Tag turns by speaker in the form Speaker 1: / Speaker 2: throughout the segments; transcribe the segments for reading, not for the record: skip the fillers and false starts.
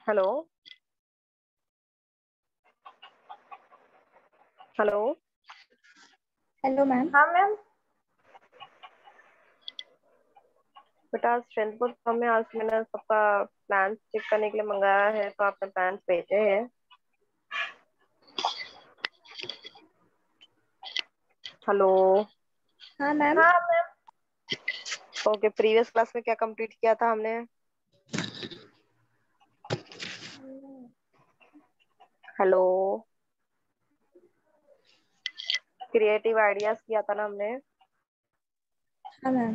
Speaker 1: Hello. Hello.
Speaker 2: Hello ma'am.
Speaker 1: हाँ ma'am. बेटा strength book हमें आज मैंने सबका प्लान चेक करने के लिए मंगाया है, तो आपने प्लान भेजे हैं। हेलो।
Speaker 2: हाँ मैम।
Speaker 1: हाँ मैम। ओके, प्रीवियस क्लास में क्या कंप्लीट किया था हमने? हेलो। क्रिएटिव आइडियाज किया था ना हमने।
Speaker 2: हाँ मैम।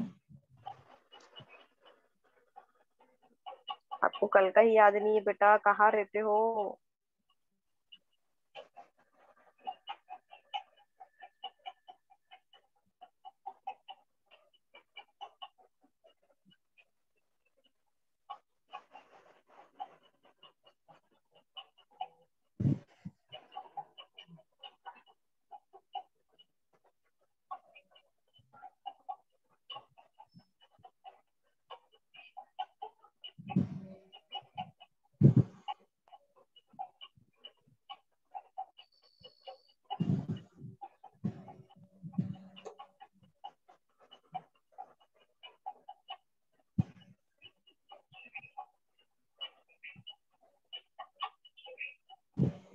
Speaker 1: आपको कल का ही याद नहीं है बेटा? कहाँ रहते हो?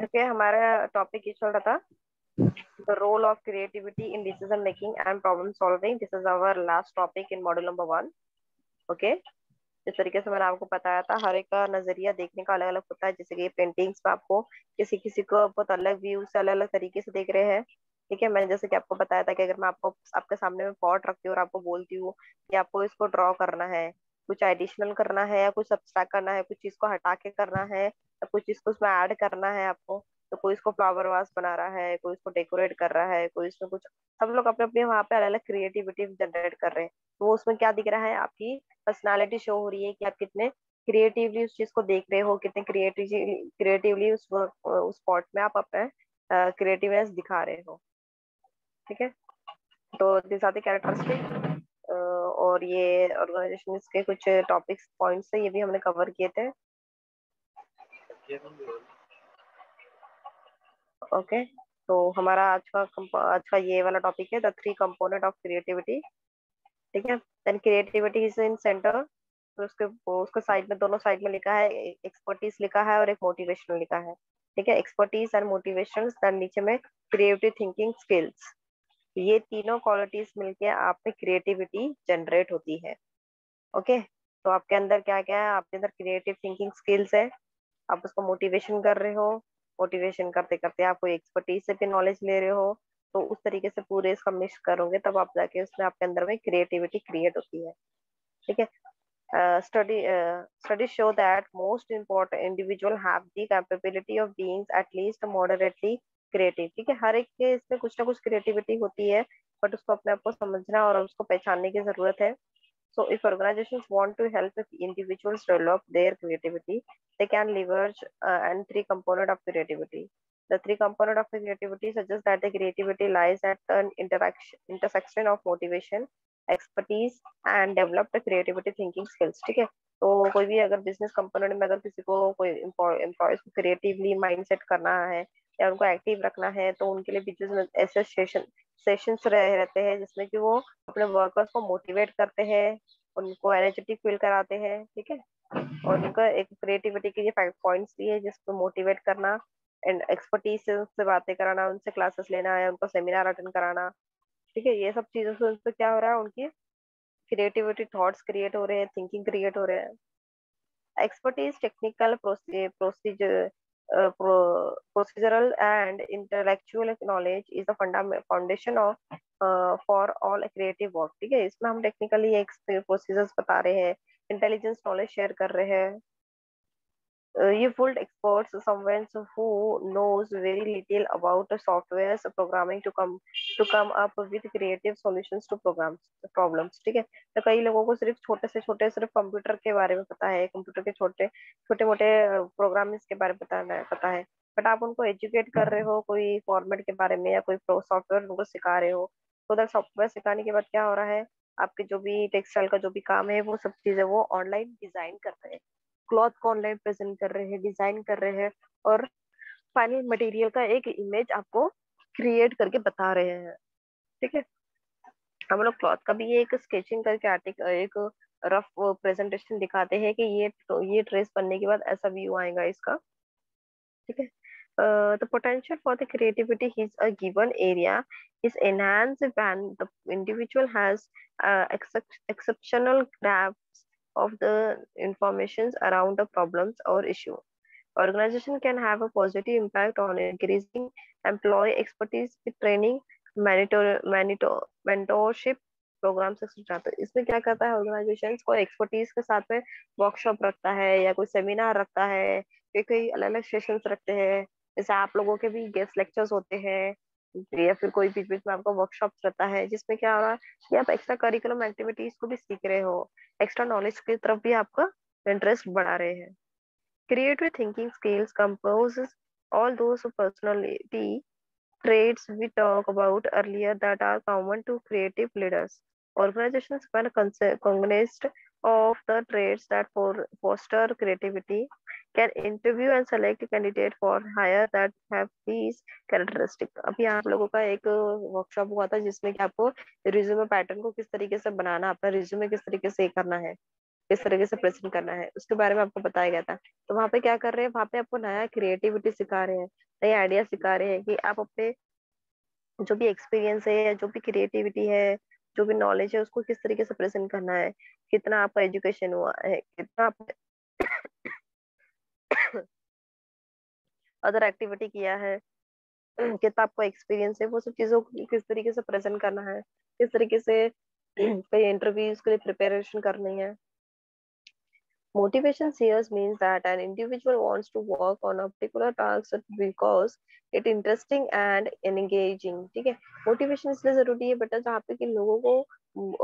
Speaker 1: ओके, हमारा टॉपिक ये चल रहा था, the role of creativity in decision making and problem solving. This is our last topic in module number 1। Okay. जिस तरीके से मैंने आपको बताया था, हर एक का नजरिया देखने का अलग अलग होता है। जैसे कि पेंटिंग्स में आपको किसी किसी को बहुत अलग व्यू से अलग अलग तरीके से देख रहे हैं। ठीक है, मैंने जैसे कि आपको बताया था कि अगर मैं आपको आपके सामने में पॉट रखती हूँ और आपको बोलती हूँ कि आपको इसको ड्रॉ करना है, कुछ एडिशनल करना है या कुछ सब्सट्रैक्ट करना है, कुछ चीज को हटा के करना है या कुछ चीज को उसमें ऐड करना है आपको। तो कोई इसको फ्लावर वास बना रहा है, कोई इसको डेकोरेट कर रहा है, कोई इसमें कुछ, सब लोग अपने अपने वहां पे अलग अलग क्रिएटिविटी जनरेट कर रहे हैं। तो वो उसमें क्या दिख रहा है? आपकी पर्सनालिटी शो हो रही है कि आप कितने क्रिएटिवली उस चीज को देख रहे हो, कितने क्रिएटिवली उस स्पॉट में आप अपना क्रिएटिवनेस दिखा रहे हो। ठीक है। तो दिस आर द कैरेक्टरिस्टिक, और ये ऑर्गेनाइजेशन के कुछ टॉपिक्स पॉइंट्स है, ये भी हमने कवर किए थे। ओके। तो हमारा आज का ये वाला टॉपिक है, the three component of creativity. ठीक है। Then creativity is in centre. तो उसके साइड में, दोनों साइड में लिखा है, एक्सपर्टीज लिखा है और एक मोटिवेशन लिखा है। ठीक है, एक्सपर्टीज एंड मोटिवेशन। देन नीचे में क्रिएटिव थिंकिंग स्किल्स। ये तीनों क्वालिटीज मिलके आप में क्रिएटिविटी जनरेट होती है। ओके। तो आपके अंदर क्या क्या है? आपके अंदर क्रिएटिव थिंकिंग स्किल्स है, आप उसको मोटिवेशन कर रहे हो, मोटिवेशन करते करते आप कोई एक्सपर्टीज से भी नॉलेज ले रहे हो। तो उस तरीके से पूरे इसका मिक्स करोगे, तब आप जाके उसमें आपके अंदर में क्रिएटिविटी क्रिएट होती है। ठीक है। Studies show that most important individual have the capability of being at least moderately creative। ठीक है, हर एक के इसमें कुछ ना कुछ क्रिएटिविटी होती है, बट उसको अपने आप को समझना और उसको पहचानने की जरूरत है। So if organizations want to help individuals develop their creativity, they can leverage and three component of creativity. The three component of creativity suggests that the creativity lies at an intersection of motivation, expertise and developed creativity thinking skills। ठीक है। तो कोई भी अगर business component में अगर किसी को कोई एम्प्लॉयज को क्रिएटिवली माइंडसेट करना है या उनको एक्टिव रखना है, तो उनके लिए बिजनेस ऐसे सेशंस रहते हैं जिसमें कि वो अपने वर्कर्स को मोटिवेट करते हैं, उनको एनर्जेटिक फील कराते हैं। ठीक है। और उनका एक क्रिएटिविटी के ये 5 पॉइंट्स भी है, जिसको मोटिवेट करना एंड एक्सपर्टीज से उनसे बातें कराना, उनसे क्लासेस लेना है, उनको सेमिनार अटेंड कराना। ठीक है, ये सब चीजों से उनसे क्या हो रहा है? उनकी क्रिएटिविटी थॉट्स क्रिएट हो रहे हैं, थिंकिंग क्रिएट हो रहे हैं। Expertise, technical procedural and intellectual knowledge is the foundation of for all creative work। ठीक है, इसमें हम टेक्निकली एक प्रोसीजर्स बता रहे हैं, इंटेलिजेंस नॉलेज शेयर कर रहे हैं। ये full experts, someone who knows very little about the software's programming to come up with creative solutions to problems। ठीक है। तो कई लोगों को सिर्फ छोटे से छोटे सिर्फ कंप्यूटर के बारे में पता है, कंप्यूटर के छोटे छोटे मोटे प्रोग्रामिंग्स के बारे में पता है, बट आप उनको एजुकेट कर रहे हो कोई फॉर्मेट के बारे में या कोई सॉफ्टवेयर उनको सिखा रहे हो। तो उधर सॉफ्टवेयर सिखाने के बाद क्या हो रहा है? आपके जो भी टेक्सटाइल का जो भी काम है, वो सब चीजें वो ऑनलाइन डिजाइन कर रहे हैं। क्लॉथ को ऑनलाइन प्रेजेंट कर रहे हैं, डिजाइन कर रहे हैं, और फाइनल मटेरियल का एक इमेज आपको क्रिएट करके बता रहे हैं। ठीक है, हम लोग क्लॉथ का भी एक स्केचिंग करके आर्टिकल, एक रफ प्रेजेंटेशन दिखाते हैं कि ये ड्रेस बनने के बाद ऐसा व्यू आएगा इसका। ठीक है, the potential for the creativity is a given area is enhanced when the individual has exceptional grasp of the informations around the problems or issue. Organization can have a positive impact on increasing employee expertise with training, mentorship programs etc. तो इसमें क्या करता है, organisation को expertise के साथ में workshop रखता है या कोई सेमिनार रखता है, या कोई अलग अलग सेशंस रखते हैं। जैसे आप लोगों के भी गेस्ट लेक्चर्स होते हैं, या फिर कोई बीच बीच में आपका वर्कशॉप रहता है, जिसमें क्या हो रहा है कि आप एक्स्ट्रा करिकुलम एक्टिविटीज को भी सीख रहे हो, एक्स्ट्रा नॉलेज की तरफ भी आपका इंटरेस्ट बढ़ा रहे हैं। Creative thinking skills composes all those personality traits we talked about earlier that are common to creative leaders. Organizations, when cognizant of the traits that foster creativity, can interview and select candidate for hire that have these characteristics. अभी आप लोगों का एक workshop हुआ था जिसमें कि आपको रिज्यूमे पैटर्न को किस तरीके से बनाना, अपना रिज्यूमे किस तरीके से करना है, किस तरीके से प्रेजेंट करना है, उसके बारे में आपको बताया गया था। तो वहां पे क्या कर रहे हैं, वहां पे आपको नया क्रिएटिविटी सिखा रहे हैं, नए आइडिया सिखा रहे हैं कि आप अपने जो भी एक्सपीरियंस है या जो भी क्रिएटिविटी है, जो भी नॉलेज है, उसको किस तरीके से प्रेजेंट करना है, कितना आपका एजुकेशन हुआ है, कितना आपने अदर एक्टिविटी किया है, कितना आपको एक्सपीरियंस है, वो सब चीजों को किस तरीके से प्रेजेंट करना है, किस तरीके से कई इंटरव्यूज के लिए प्रिपरेशन करनी है। Motivation here means that an individual wants to work on a particular task because it interesting and engaging. ठीक है, मोटिवेशन इसलिए जरूरी है बेटा जहाँ पे कि लोगों को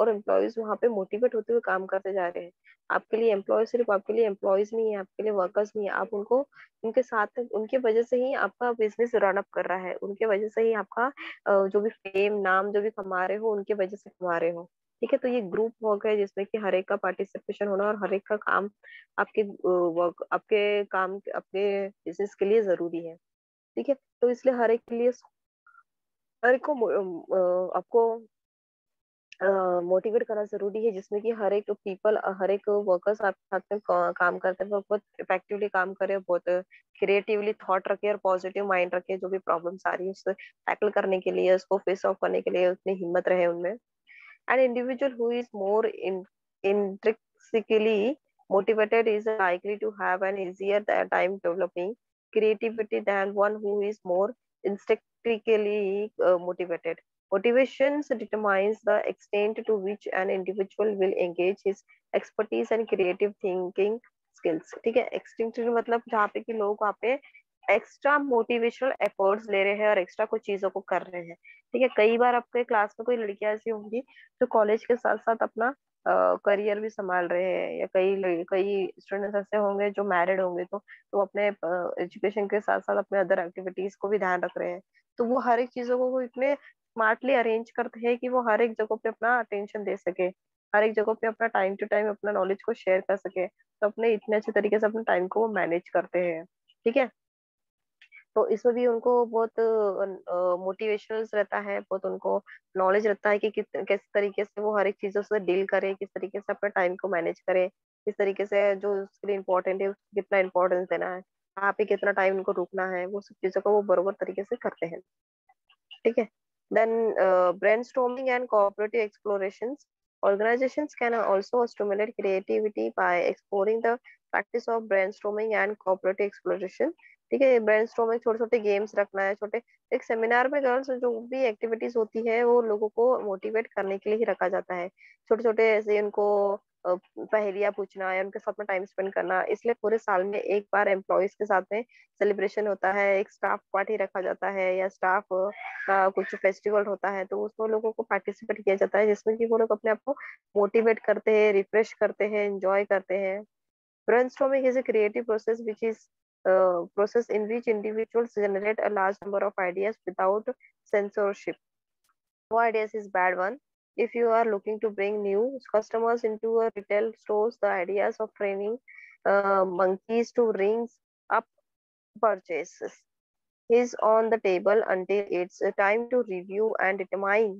Speaker 1: और एम्प्लॉयज वहाँ पे मोटिवेट होते हुए काम करते जा रहे हैं। आपके लिए एम्प्लॉय सिर्फ आपके लिए एम्प्लॉयज नहीं है, आपके लिए वर्कर्स नहीं है, आप उनको उनके साथ, उनके वजह से ही आपका बिजनेस रन अप कर रहा है, उनके वजह से ही आपका जो भी फेम नाम जो भी कमा रहे हो उनके वजह से कमा रहे हो। ठीक है, तो ये ग्रुप वर्क है जिसमें कि हर एक का पार्टिसिपेशन होना और हर एक का काम आपके वर्क, आपके काम, आपके बिजनेस के लिए जरूरी है। ठीक है, तो इसलिए हर एक के लिए, हर एक को आपको मोटिवेट करना जरूरी है, जिसमें कि हर एक पीपल, हर एक वर्कर्स आपके साथ में काम करते हैं, वो बहुत इफेक्टिवली काम करे, बहुत क्रिएटिवली थॉट रखे और पॉजिटिव माइंड रखे, जो भी प्रॉब्लम्स आ रही है उसको टैकल करने के लिए, उसको फेस ऑफ करने के लिए उतनी हिम्मत रहे उनमें। An individual who is more intrinsically motivated is likely to have an easier time developing creativity than one who is more instinctively motivated. Motivation determines the extent to which an individual will engage his expertise and creative thinking skills. ठीक है, एक्सटिंक्टिव मतलब जहाँ पे कि लोग वहाँ पे extra motivational efforts ले रहे हैं और एक्स्ट्रा कुछ चीजों को कर रहे हैं। ठीक है, कई बार आपके क्लास में कोई लड़कियां ऐसी होंगी जो कॉलेज के साथ साथ अपना करियर भी संभाल रहे हैं, या कई स्टूडेंट्स ऐसे होंगे जो मैरिड होंगे, तो अपने एजुकेशन के साथ साथ अपने अदर एक्टिविटीज को भी ध्यान रख रहे हैं। तो वो हर एक चीजों को वो इतने स्मार्टली अरेंज करते हैं कि वो हर एक जगह पे अपना अटेंशन दे सके, हर एक जगह पे अपना टाइम टू टाइम अपना नॉलेज को शेयर कर सके, तो अपने इतने अच्छे तरीके से अपने टाइम को वो मैनेज करते हैं। ठीक है, तो इसमें भी उनको बहुत मोटिवेशनल रहता है, बहुत उनको नॉलेज रहता है कि किस तरीके से वो हर एक चीजों से डील करे, किस तरीके से अपने टाइम को मैनेज करे, किस तरीके से जो उसके लिए इम्पोर्टेंट है उसको कितना इम्पोर्टेंस देना है, कहाँ पे कितना टाइम उनको रुकना है, वो सब चीजों को वो बरोबर तरीके से करते हैं। ठीक है, then brainstorming and cooperative explorations. Organizations can also stimulate creativity by exploring the practice of brainstorming and cooperative exploration. ठीक है, ब्रेनस्टॉर्मिंग छोटे छोटे गेम्स रखना है, छोटे एक सेमिनार में गर्ल्स जो भी एक्टिविटीज होती है वो लोगों को मोटिवेट करने के लिए ही रखा जाता है। छोटे छोटे ऐसे उनको पहेलियां पूछना है, उनके साथ में टाइम स्पेंड करना, इसलिए पूरे साल में एक बार एम्प्लॉयज के साथ में सेलिब्रेशन होता है, एक स्टाफ पार्टी रखा जाता है, या स्टाफ का कुछ फेस्टिवल होता है, तो उसमें लोगों को पार्टिसिपेट किया जाता है, जिसमें कि वो लोग अपने आप को मोटिवेट करते हैं, रिफ्रेश करते हैं, एंजॉय करते हैं। Brainstorming is a creative process which is process in which individuals generate a large number of ideas without censorship. No ideas is bad one. If you are looking to bring new customers into a retail stores, the ideas of training monkeys to rings up purchases. He's on the table until it's time to review and determine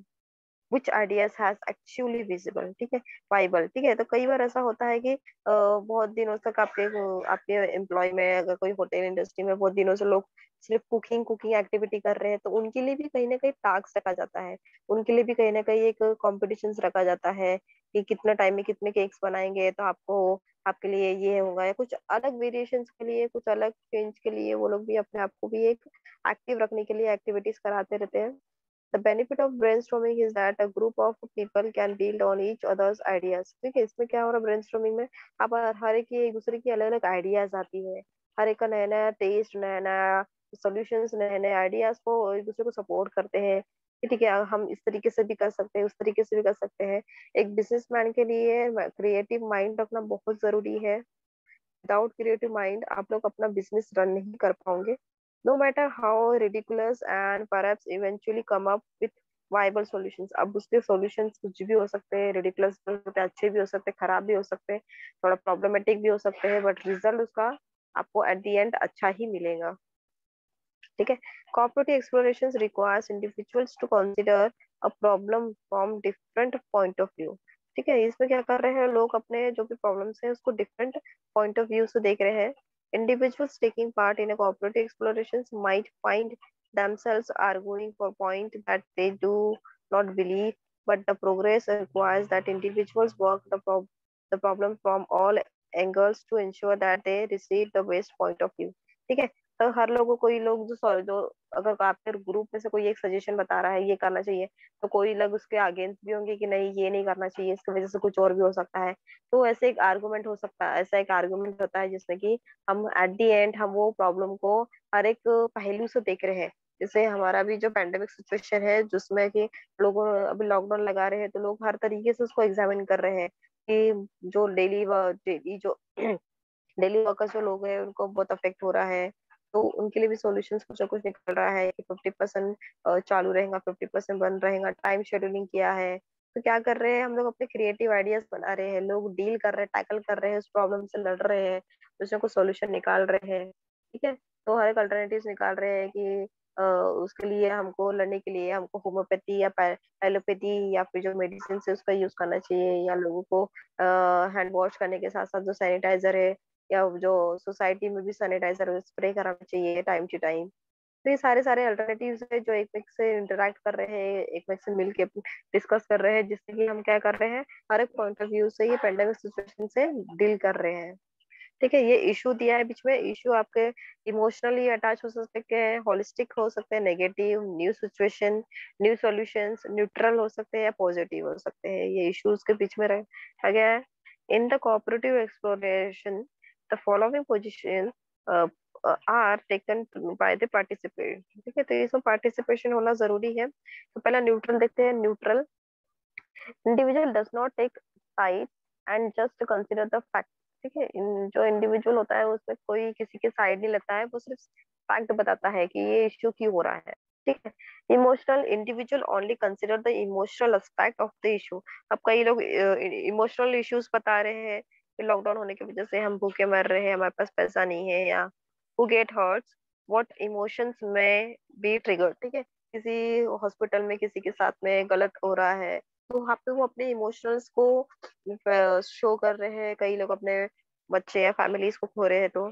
Speaker 1: which ideas has actually visible, ठीक है, viable, ठीक है। तो कई बार ऐसा होता है कि बहुत दिनों तक आपके एम्प्लॉय में, अगर कोई होटल इंडस्ट्री में बहुत दिनों से लोग सिर्फ कुकिंग कुकिंग एक्टिविटी कर रहे हैं, तो उनके लिए भी कहीं ना कहीं टास्क रखा जाता है, उनके लिए भी कहीं ना कहीं एक कॉम्पिटिशन रखा जाता है कि कितना टाइम में कितने केक्स बनाएंगे तो आपको, आपके लिए ये होगा, या कुछ अलग वेरिएशन के लिए, कुछ अलग चेंज के लिए वो लोग भी अपने आप को भी एक एक्टिव रखने के लिए एक्टिविटीज कराते रहते हैं। The benefit of brainstorming is that a group of people can build on each other's ideas। ठीक है, इसमें क्या हो रहा है brainstorming में, अब हर एक दूसरे की अलग अलग आइडियाज आती है, हर एक का नया नया टेस्ट, नया नया सॉल्यूशंस, नए नए आइडियाज को एक दूसरे को सपोर्ट करते हैं कि ठीक है हम इस तरीके से भी कर सकते हैं, उस तरीके से भी कर सकते हैं। एक बिजनेसमैन के लिए क्रिएटिव माइंड रखना बहुत जरूरी है। विदाउट क्रिएटिव माइंड आप लोग अपना बिजनेस रन नहीं कर पाओगे। No matter how ridiculous and perhaps eventually come up with viable solutions. अब उसके सॉल्यूशंस कुछ भी हो सकते हैं, रिडिकुलस भी हो सकते हैं, अच्छे भी हो सकते हैं, खराब भी हो सकते हैं, थोड़ा प्रॉब्लमेटिक भी हो सकते हैं, बट रिजल्ट उसका आपको एट द एंड अच्छा ही मिलेगा। ठीक है, cooperative explorations requires individuals to consider a problem from different point of view। ठीक है, इसमें क्या कर रहे हैं लोग, अपने जो भी प्रॉब्लम्स है उसको डिफरेंट पॉइंट ऑफ व्यू से देख रहे हैं। Individuals taking part in a cooperative explorations might find themselves arguing for point that they do not believe, but the progress requires that individuals work the problem from all angles to ensure that they receive the best point of view। ठीक है, तो हर लोगों, कोई लोग जो अगर आपके group में से कोई एक सजेशन बता रहा है ये करना चाहिए, तो कोई लोग उसके अगेंस्ट भी होंगे कि नहीं ये नहीं करना चाहिए, इसकी वजह से कुछ और भी हो सकता है। तो ऐसे एक आर्गुमेंट हो सकता है, ऐसा एक आर्गुमेंट होता है जिसमें कि हम एट द एंड हम वो प्रॉब्लम को हर एक पहलू से देख रहे हैं। जैसे हमारा भी जो पेंडेमिक सिचुएशन है जिसमें कि लोगों अभी लॉकडाउन लगा रहे हैं, तो लोग हर तरीके से उसको एग्जामिन कर रहे हैं कि जो डेली जो डेली वर्कर्स जो लोग हैं उनको बहुत अफेक्ट हो रहा है। तो उनके लिए भी सॉल्यूशंस कुछ ना कुछ निकल रहा है कि 50% चालू रहेगा, 50% बंद रहेगा, टाइम शेड्यूलिंग किया है। तो क्या कर रहे हैं हम लोग, अपने क्रिएटिव आइडियाज बना रहे हैं, लोग डील कर रहे हैं, टैकल कर रहे हैं, उस प्रॉब्लम से लड़ रहे हैं, उसमें कुछ सॉल्यूशन निकाल रहे हैं। ठीक है, तो हर एक अल्टरनेटिव निकाल रहे हैं कि उसके लिए हमको लड़ने के लिए हमको होम्योपैथी या एलोपैथी या फिर जो मेडिसिन है उसका यूज करना चाहिए, या लोगों को हैंड वॉश करने के साथ साथ जो सैनिटाइजर है, या जो सोसाइटी में भी सैनिटाइजर स्प्रे कराना चाहिए टाइम टू टाइम। तो ये सारे सारे अल्टरनेटिव्स है जो एक एक से इंटरेक्ट कर रहे हैं, एक एक से मिलके डिस्कस कर रहे हैं, जिससे कि हम क्या कर रहे हैं, हर एक पॉइंट ऑफ व्यू से ये पेंडेमिक सिचुएशन से डील कर रहे हैं। ठीक है, ये इशू दिया है बीच में, इशू आपके इमोशनली अटैच हो सकते हैं, होलिस्टिक हो सकते हैं, negative, new situation, new solutions, neutral हो सकते हैं या पॉजिटिव हो सकते हैं, ये इश्यूज के बीच में रखा गया है। In the cooperative exploration the following position are taken by the participant. ठीक है, तो इसमें पार्टिसिपेशन होना जरूरी है। तो पहला न्यूट्रल देखते हैं। Neutral individual does not take side and just consider the fact. ठीक है, जो इंडिविजुअल होता है उसमें कोई किसी के साइड नहीं लेता है, वो सिर्फ फैक्ट बताता है कि ये इश्यू क्यों हो रहा है। ठीक है, emotional individual only consider the emotional aspect of the issue. अब कई लोग इमोशनल इश्यूज बता रहे हैं कि लॉकडाउन होने की वजह से हम भूखे मर रहे हैं, हमारे पास पैसा नहीं है, या who get hurts what emotions may be trigger. ठीक है, किसी हॉस्पिटल में किसी के साथ में गलत हो रहा है, तो वहाँ पे वो अपने इमोशंस को शो कर रहे हैं, कई लोग अपने बच्चे या फैमिलीज को खो रहे हैं। तो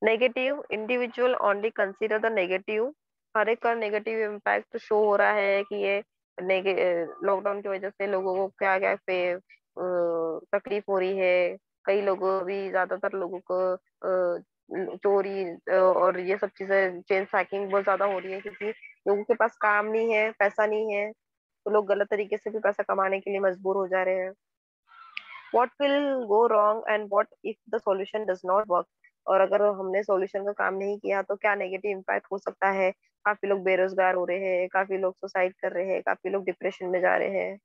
Speaker 1: negative individual only consider the negative. हर एक का नेगेटिव इम्पैक्ट शो हो रहा है कि ये लॉकडाउन की वजह से लोगों को क्या क्या तकलीफ हो रही है। कई लोगों भी, ज्यादातर लोगों को चोरी और ये सब चीजें, चेन हैकिंग बहुत ज्यादा हो रही है, क्योंकि लोगों के पास काम नहीं है, पैसा नहीं है, तो लोग गलत तरीके से भी पैसा कमाने के लिए मजबूर हो जा रहे हैं। What will go wrong and what if the solution does not work. और अगर हमने सॉल्यूशन का काम नहीं किया तो क्या नेगेटिव इम्पैक्ट हो सकता है। काफी लोग बेरोजगार हो रहे हैं, काफी लोग सुसाइड कर रहे हैं, काफी लोग डिप्रेशन में जा रहे हैं।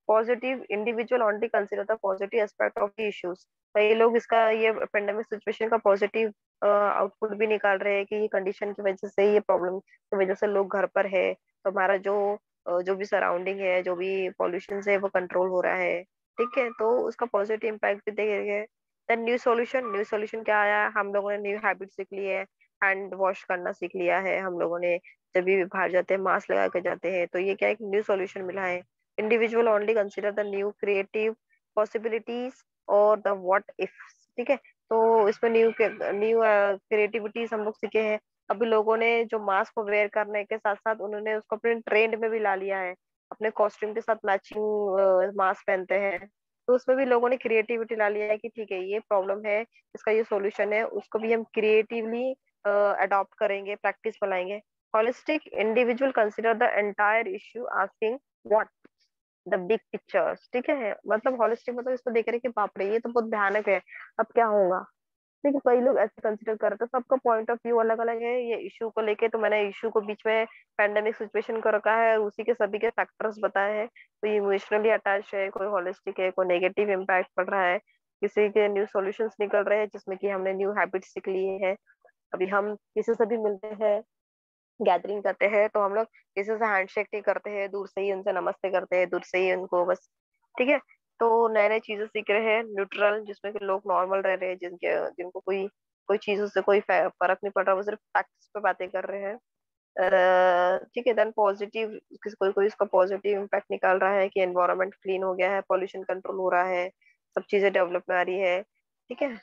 Speaker 1: Positive individual only consider the positive aspect of the issues. कई लोग इसका, ये पेंडेमिक सिचुएशन का पॉजिटिव आउटपुट भी निकाल रहे हैं कि ये कंडीशन की वजह से, ये प्रॉब्लम की वजह से लोग घर पर है, तो हमारा जो भी सराउंडिंग है, जो भी पॉल्यूशन है वो कंट्रोल हो रहा है। ठीक है, तो उसका पॉजिटिव इम्पैक्ट भी देखेंगे। देन न्यू सॉल्यूशन क्या आया, हम लोगों ने न्यू हैबिट सीख ली है, हैंड वॉश करना सीख लिया है हम लोगों ने, जब भी बाहर जाते हैं मास्क लगा के जाते हैं, तो ये क्या एक न्यू सॉल्यूशन मिला है। Individual only consider the new creative possibilities और द व्हाट इफ, ठीक है। तो इसमें न्यू न्यू क्रिएटिविटीज हम लोग सीखे हैं। अभी लोगों ने जो मास्क को वेयर करने के साथ साथ उन्होंने उसको अपने ट्रेंड में भी ला लिया है, अपने कॉस्ट्यूम के साथ मैचिंग मास्क पहनते हैं। तो उसमें भी लोगों ने क्रिएटिविटी ला लिया है कि ठीक है ये प्रॉब्लम है, इसका ये सॉल्यूशन है, उसको भी हम क्रिएटिवली अडॉप्ट करेंगे, प्रैक्टिस बनाएंगे। Holistic individual consider the entire issue asking what the big pictures, ठीक है। मतलब होलिस्टिक मतलब इसको देख रहे हैं कि बाप रे ये तो बहुत भयानक है, अब क्या होगा। ठीक है, कई लोग ऐसे कंसिडर करते हैं, सबका पॉइंट ऑफ व्यू अलग अलग है ये इशू को लेके। तो मैंने इशू को बीच में पैंडेमिक सिचुएशन को रखा है और उसी के सभी के फैक्टर्स बताए हैं। कोई इमोशनली अटैच है, कोई होलिस्टिक है, कोई नेगेटिव इम्पैक्ट पड़ रहा है, किसी के न्यू सॉल्यूशंस निकल रहे हैं जिसमें कि हमने न्यू हैबिट्स सीख लिए हैं। अभी हम किसी से भी मिलते हैं, गैदरिंग करते हैं, तो हम लोग किसी से हैंडशेक नहीं करते हैं, दूर से ही उनसे नमस्ते करते हैं, दूर से ही उनको बस, ठीक है। तो नए नए चीजें सीख रहे हैं, न्यूट्रल जिसमें कि लोग नॉर्मल रह रहे हैं, जिनके जिनको कोई कोई चीजों से कोई फर्क नहीं पड़ रहा, वो सिर्फ फैक्ट्स पे बातें कर रहे हैं। ठीक है, देन पॉजिटिव, कोई कोई इसका पॉजिटिव इम्पैक्ट निकाल रहा है कि एनवायरनमेंट क्लीन हो गया है, पॉल्यूशन कंट्रोल हो रहा है, सब चीजें डेवलप में आ रही है, ठीक है।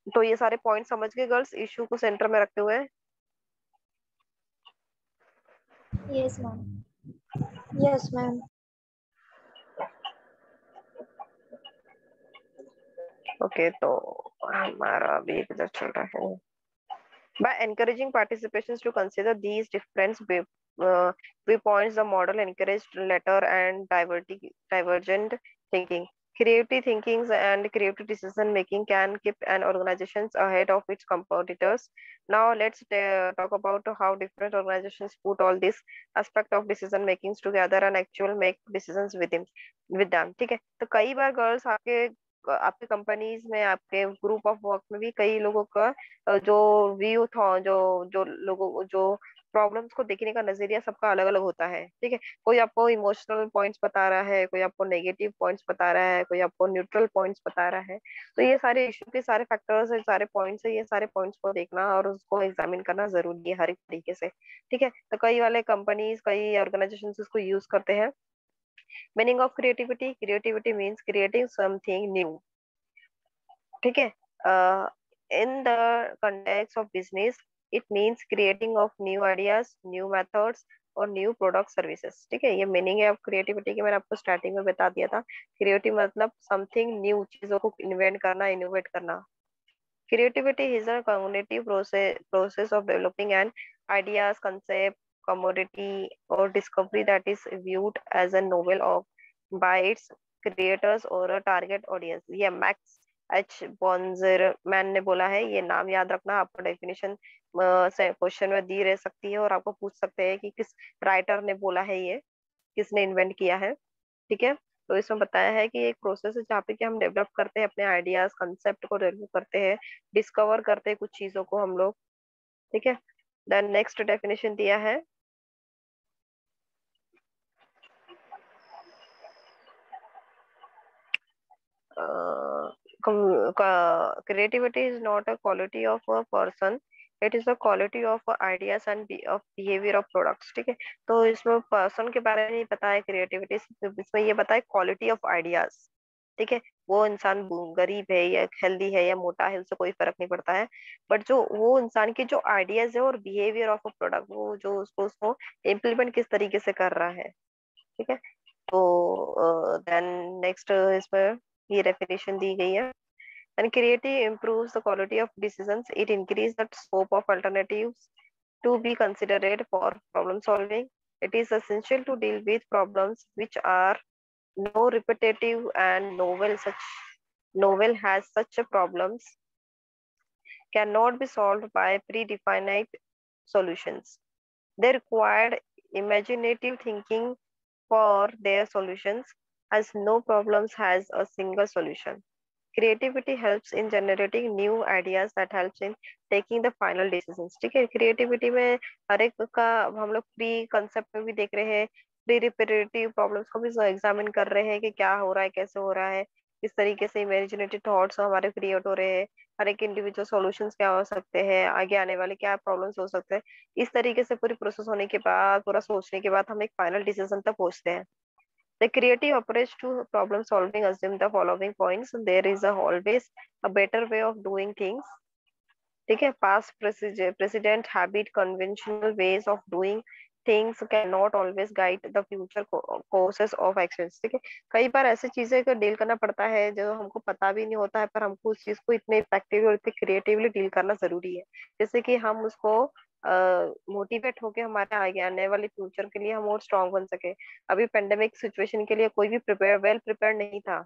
Speaker 1: तो ये सारे पॉइंट समझ गए गर्ल्स, इशू को सेंटर में रखते हुए।
Speaker 2: Yes, ma'am. Yes, ma'am.
Speaker 1: Okay, तो हमारा अभी इधर चल रहा है। By encouraging participants to consider these different viewpoints, the model encouraged later and divergent thinking. Creative thinking and creative decision making can keep an organization ahead of its competitors. Now let's talk about how different organizations put all these aspect of decision making together and actual make decisions with them, ठीक है। तो कई बार girls आपके आपके companies में, आपके group of work में भी कई लोगों का जो व्यू था, जो जो लोगों जो प्रॉब्लम्स को देखने का नजरिया सबका अलग अलग होता है, ठीक है। कोई आपको इमोशनल पॉइंट्स बता रहा है, कोई आपको नेगेटिव पॉइंट्स बता रहा है, कोई आपको न्यूट्रल पॉइंट्स बता रहा है। तो ये सारे इशू के सारे फैक्टर्स है, सारे पॉइंट्स है, ये सारे पॉइंट्स को देखना और उसको एग्जामिन करना जरूरी है हर एक तरीके से, ठीक है। तो कई वाले कंपनीज, कई ऑर्गेनाइजेशन इसको यूज करते हैं। Meaning of creativity, creativity means creating something new, ठीक है। In the context of business it means creating of new ideas, new methods और न्यू प्रोडक्ट सर्विसेज, ठीक है। ये मीनिंग है अब क्रिएटिविटी की, मैंने आपको स्टार्टिंग में बता दिया था। क्रिएटिव मतलब समथिंग न्यू, चीजों को इन्वेंट करना, इनोवेट करना। Creativity is a cognitive process of developing N ideas, concept, commodity or discovery that is viewed as a novel of by its creators or a target audience। ये max H बॉन्जर man ने बोला है, ये नाम याद रखना, आपको डेफिनेशन से क्वेश्चन में दी रह सकती है और आपको पूछ सकते हैं कि किस राइटर ने बोला है, ये किसने इन्वेंट किया है, ठीक है। तो इसमें बताया है कि एक प्रोसेस है जहाँ पे कि हम डेवलप करते हैं अपने आइडियाज, कंसेप्ट को डेवलप करते हैं, डिस्कवर करते हैं कुछ चीजों को हम लोग, ठीक है। देन नेक्स्ट डेफिनेशन दिया है, creativity is not a quality of a person, it is a quality of ideas and of behavior of products, ठीक है। तो इसमें पर्सन के बारे में नहीं पता है क्रिएटिविटी, इसमें ये पता है क्वालिटी ऑफ आइडियाज, ठीक है। वो इंसान गरीब है या हेल्दी है या मोटा है, उससे कोई फर्क नहीं पड़ता है, बट जो वो इंसान की जो आइडियाज है और बिहेवियर ऑफ अ प्रोडक्ट, वो जो उसको उसको इम्प्लीमेंट किस तरीके से कर रहा है, ठीक है। तो देन नेक्स्ट इसमें ये डेफिनेशन दी गई है। And creative improves the quality of decisions. It increases the scope of alternatives to be considered for problem solving. It is essential to deal with problems which are no repetitive and novel. Such novel has such a problems cannot be solved by predefined solutions. They require imaginative thinking for their solutions, as no problems has a single solution. Creativity helps in generating new ideas that helps in taking the final decisions, ठीक है। Creativity में हर एक का हम लोग pre concept में भी देख रहे हैं, प्री रिपेरेटिव प्रॉब्लम्स को भी एग्जामिन कर रहे हैं कि क्या हो रहा है, कैसे हो रहा है, किस तरीके से इमेजिनेटिव थॉट्स हमारे क्रिएट हो रहे हैं, हर एक इंडिविजुअल सॉल्यूशंस क्या हो सकते हैं, आगे आने वाले क्या प्रॉब्लम्स हो सकते हैं। इस तरीके से पूरी प्रोसेस होने के बाद, पूरा सोचने के बाद हम एक फाइनल डिसीजन तक पहुंचते हैं। The creative approach to problem solving assume the following points. There is always a better way of doing things. ठीक है, past president habit conventional veg of doing things can not always guide the future courses of actions. ठीक है, कई बार ऐसी चीजें को deal करना पड़ता है जो हमको पता भी नहीं होता है, पर हमको उस चीज को इतने इफेक्टिवली और इतने क्रिएटिवली डील करना जरूरी है, जैसे कि हम उसको मोटिवेट होके हमारे आगे आने वाले फ्यूचर के लिए हम और स्ट्रांग बन सके। अभी पेंडेमिक सिचुएशन के लिए कोई भी वेल प्रिपेयर नहीं था।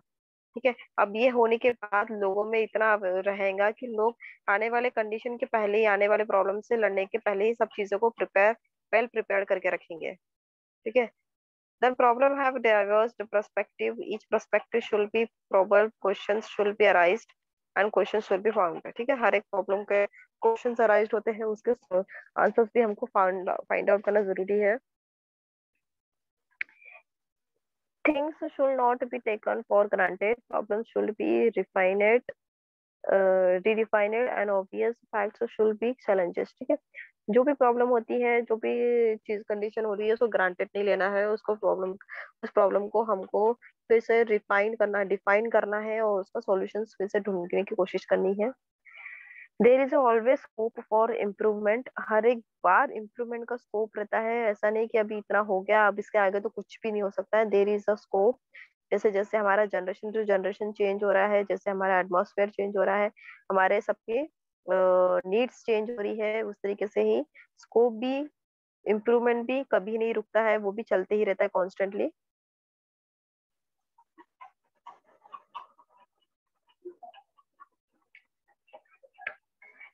Speaker 1: ठीक है, अब ये होने के बाद लोगों में इतना रहेगा कि लोग आने वाले कंडीशन के पहले ही, आने वाले प्रॉब्लम से लड़ने के पहले ही सब चीजों को वेल प्रिपेयर करके रखेंगे। ठीक है, then problem have diverse perspective, each perspective should be probable, questions should be arised and questions should be found। ठीक है, हर एक प्रॉब्लम के क्वेश्चंस अराइज होते हैं, उसके आंसर्स भी हमको फाइंड आउट करना जरूरी है। Things should not be taken for granted, problems should be redefined and obvious facts should be challenges। ठीक है, जो भी प्रॉब्लम होती है, जो भी चीज कंडीशन हो रही है, उसको ग्रांटेड नहीं लेना है, उसको उस प्रॉब्लम को हमको फिर से रिफाइन करना, डिफाइन करना है और उसका सॉल्यूशन फिर से ढूंढने की कोशिश करनी है। There is always scope for improvement, हर एक बार इम्प्रूवमेंट का स्कोप रहता है, ऐसा नहीं कि अभी इतना हो गया अब इसके आगे तो कुछ भी नहीं हो सकता है। देर इज अ स्कोप, जैसे जैसे हमारा जनरेशन टू जनरेशन चेंज हो रहा है, जैसे हमारा एटमॉस्फेयर चेंज हो रहा है, हमारे सबके नीड्स चेंज हो रही है, उस तरीके से ही स्कोप भी, इम्प्रूवमेंट भी कभी नहीं रुकता है, वो भी चलते ही रहता है constantly.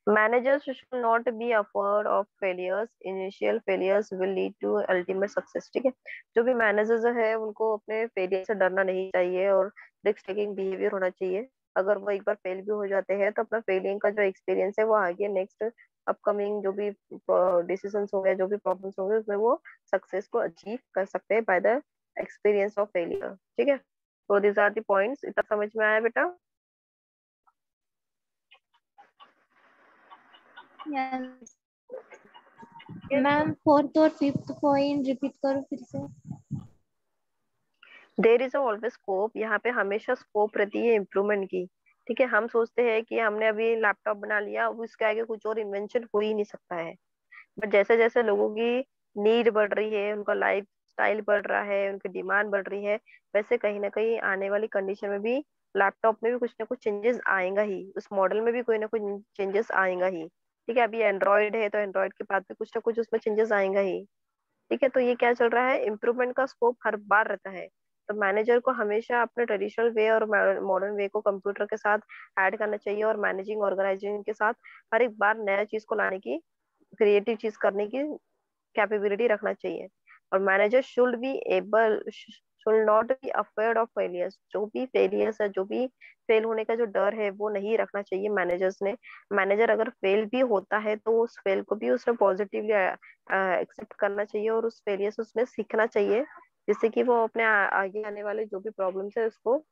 Speaker 1: Managers should not be afraid of failures. Initial failures will lead to ultimate success। ठीक है, जो भी मैनेजर्स है उनको अपने फेलियर से डरना नहीं चाहिए और रिस्क टेकिंग बिहेवियर होना चाहिए। अगर वो एक बार फेल भी हो जाते हैं तो अपना फेलिंग का जो एक्सपीरियंस है वो आगे नेक्स्ट अपकमिंग जो भी डिसीजंस होंगे, जो भी प्रॉब्लम्स होंगे, उसमें वो सक्सेस को अचीव कर सकते हैं by the experience of failure. ठीक है, तो दीज आर द पॉइंट्स। इतना समझ में आया बेटा?
Speaker 2: यस मैम, फोर्थ और फिफ्थ पॉइंट रिपीट करो फिर से।
Speaker 1: देर इज ऑलवेज स्कोप, यहाँ पे हमेशा स्कोप रहती है इम्प्रूवमेंट की। ठीक है, हम सोचते हैं कि हमने अभी लैपटॉप बना लिया, अब उसके आगे कुछ और इन्वेंशन हो ही नहीं सकता है। बट जैसे जैसे लोगों की नीड बढ़ रही है, उनका लाइफ स्टाइल बढ़ रहा है, उनकी डिमांड बढ़ रही है, वैसे कहीं ना कहीं आने वाली कंडीशन में भी लैपटॉप में भी कुछ ना कुछ चेंजेस आएगा ही, उस मॉडल में भी कोई ना कोई चेंजेस आएगा ही। ठीक है, अभी एंड्रॉयड है तो एंड्रॉयड के बाद भी कुछ ना कुछ उसमें चेंजेस आएगा ही। ठीक है, तो ये क्या चल रहा है, इम्प्रूवमेंट का स्कोप हर बार रहता है। तो मैनेजर को हमेशा अपने ट्रेडिशनल वे और मॉडर्न वे को कंप्यूटर के साथ ऐड करना चाहिए और मैनेजिंग ऑर्गेनाइजिंग के साथ हर एक बार नया चीज को लाने की, क्रिएटिव चीज करने की कैपेबिलिटी रखना चाहिए। और manager should not be afraid of failures, जो भी फेलियर्स है, जो भी फेल होने का जो डर है वो नहीं रखना चाहिए मैनेजर्स ने। मैनेजर अगर फेल भी होता है तो उस फेल को भी उसने पॉजिटिवली एक्सेप्ट करना चाहिए और उस फेलियर से उसने सीखना चाहिए, जिससे कि वो अपने आगे आने वाले जो भी प्रॉब्लम्स है उसको,